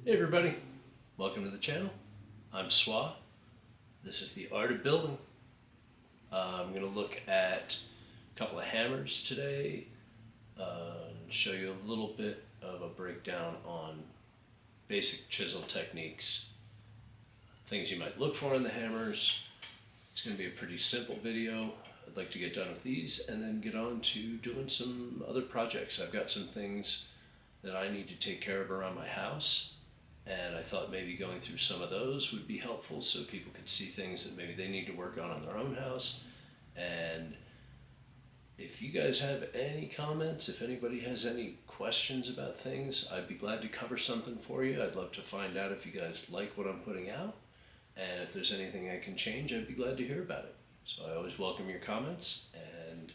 Hey everybody, welcome to the channel. I'm Swa. This is the art of building. I'm going to look at a couple of hammers today and show you a little bit of a breakdown on basic chisel techniques, things you might look for in the hammers. It's going to be a pretty simple video. I'd like to get done with these and then get on to doing some other projects. I've got some things that I need to take care of around my house, and I thought maybe going through some of those would be helpful so people could see things that maybe they need to work on their own house. And if you guys have any comments, if anybody has any questions about things, I'd be glad to cover something for you. I'd love to find out if you guys like what I'm putting out, and if there's anything I can change, I'd be glad to hear about it. So I always welcome your comments, and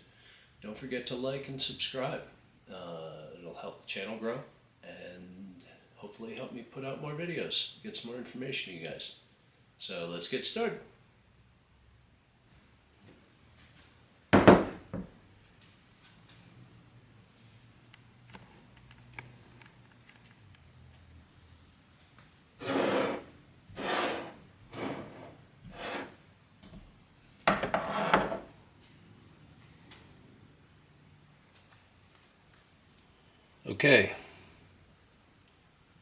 don't forget to like and subscribe. It'll help the channel grow and hopefully help me put out more videos, get some more information to you guys. So let's get started. Okay,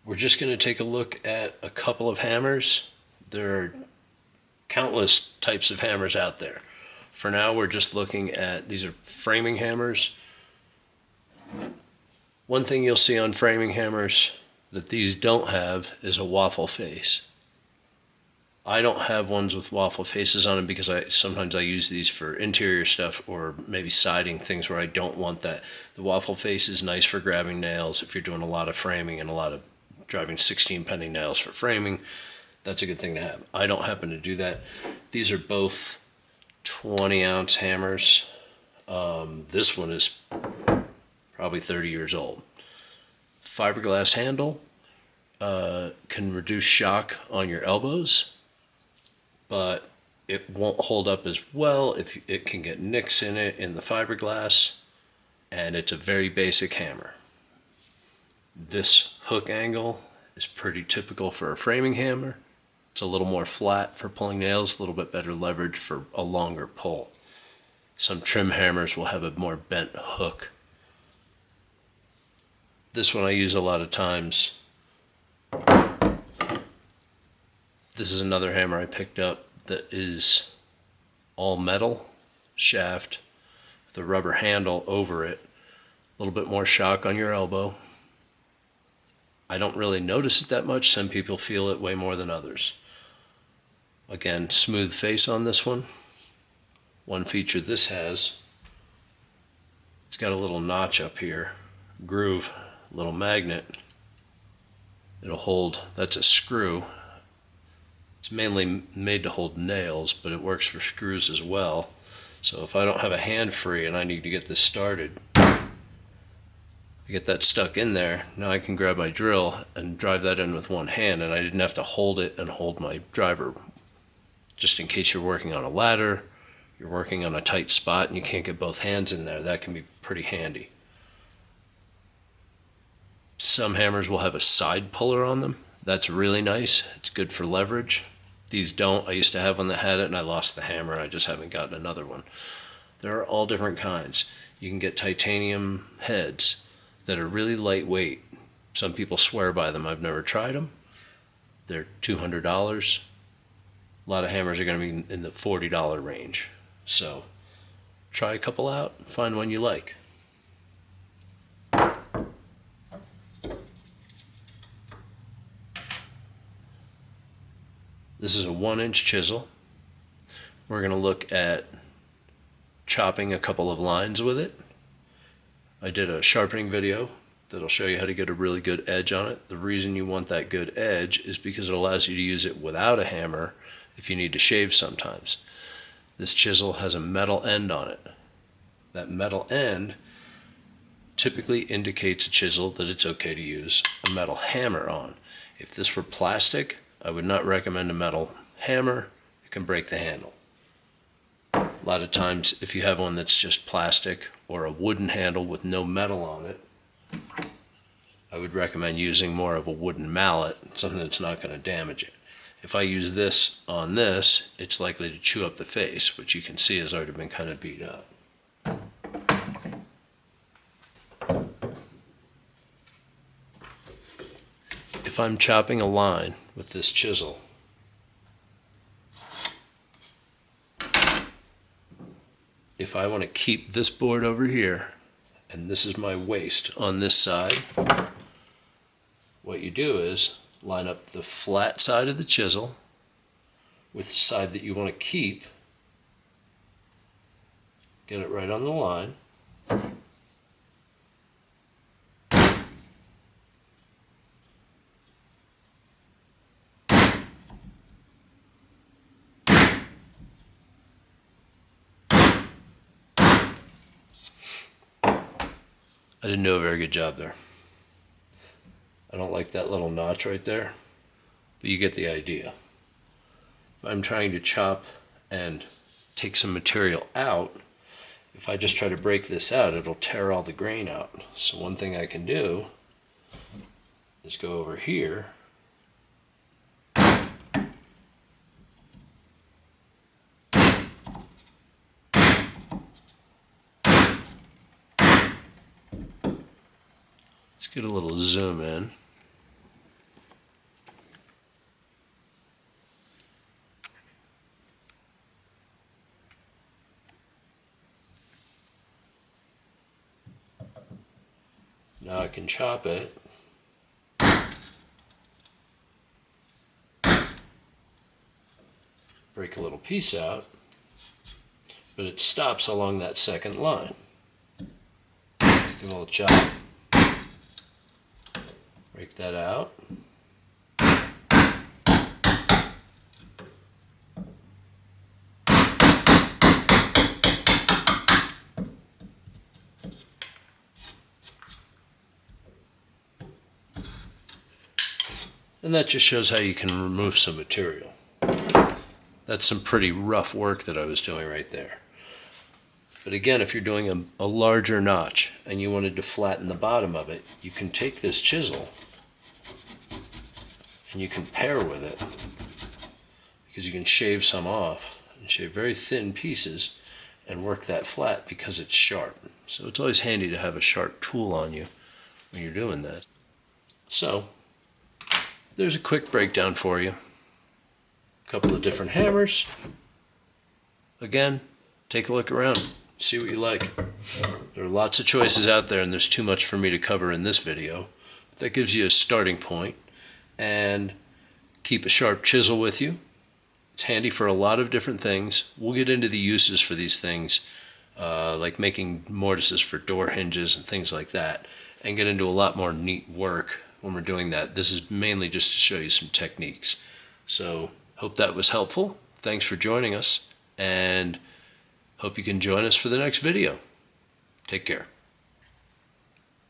we're just going to take a look at a couple of hammers. There are countless types of hammers out there. For now, we're just looking at, these are framing hammers. One thing you'll see on framing hammers that these don't have is a waffle face. I don't have ones with waffle faces on them because sometimes I use these for interior stuff or maybe siding, things where I don't want that. The waffle face is nice for grabbing nails if you're doing a lot of framing and a lot of driving 16 penny nails for framing. That's a good thing to have. I don't happen to do that. These are both 20-ounce hammers. This one is probably 30 years old. Fiberglass handle, can reduce shock on your elbows, but it won't hold up as well if it can get nicks in it in the fiberglass, and it's a very basic hammer. This hook angle is pretty typical for a framing hammer. It's a little more flat for pulling nails, a little bit better leverage for a longer pull. Some trim hammers will have a more bent hook. This one I use a lot of times. This is another hammer I picked up that is all metal shaft with a rubber handle over it. A little bit more shock on your elbow. I don't really notice it that much. Some people feel it way more than others. Again, smooth face on this one. One feature this has, it's got a little notch up here, groove, little magnet. It'll hold, that's a screw. It's mainly made to hold nails, but it works for screws as well. So if I don't have a hand free and I need to get this started, I get that stuck in there. Now I can grab my drill and drive that in with one hand, and I didn't have to hold it and hold my driver. Just in case you're working on a ladder, you're working on a tight spot and you can't get both hands in there, that can be pretty handy. Some hammers will have a side puller on them. That's really nice. It's good for leverage. These don't. I used to have one that had it and I lost the hammer. I just haven't gotten another one. There are all different kinds. You can get titanium heads that are really lightweight. Some people swear by them. I've never tried them. They're $200. A lot of hammers are going to be in the $40 range. So try a couple out, find one you like. This is a 1-inch chisel. We're going to look at chopping a couple of lines with it. I did a sharpening video that'll show you how to get a really good edge on it. The reason you want that good edge is because it allows you to use it without a hammer if you need to shave sometimes. This chisel has a metal end on it. That metal end typically indicates a chisel that it's okay to use a metal hammer on. If this were plastic, I would not recommend a metal hammer. It can break the handle. A lot of times, if you have one that's just plastic or a wooden handle with no metal on it, I would recommend using more of a wooden mallet, something that's not going to damage it. If I use this on this, it's likely to chew up the face, which you can see has already been kind of beat up. If I'm chopping a line with this chisel, if I want to keep this board over here, and this is my waist on this side, what you do is line up the flat side of the chisel with the side that you want to keep, get it right on the line, I didn't do a very good job there. I don't like that little notch right there, but you get the idea. If I'm trying to chop and take some material out, if I just try to break this out, it'll tear all the grain out. So one thing I can do is go over here get a little zoom in. Now I can chop it. Break a little piece out, but it stops along that second line. Give a little chop. Break that out. And that just shows how you can remove some material. That's some pretty rough work that I was doing right there. But again, if you're doing a larger notch and you wanted to flatten the bottom of it, you can take this chisel and you can pair with it, because you can shave some off and shave very thin pieces and work that flat because it's sharp. So it's always handy to have a sharp tool on you when you're doing that. So there's a quick breakdown for you. A couple of different hammers. Again, take a look around, see what you like. There are lots of choices out there and there's too much for me to cover in this video. That gives you a starting point. And keep a sharp chisel with you. It's handy for a lot of different things. We'll get into the uses for these things, like making mortises for door hinges and things like that, and get into a lot more neat work when we're doing that. This is mainly just to show you some techniques. So hope that was helpful. Thanks for joining us, and hope you can join us for the next video. Take care.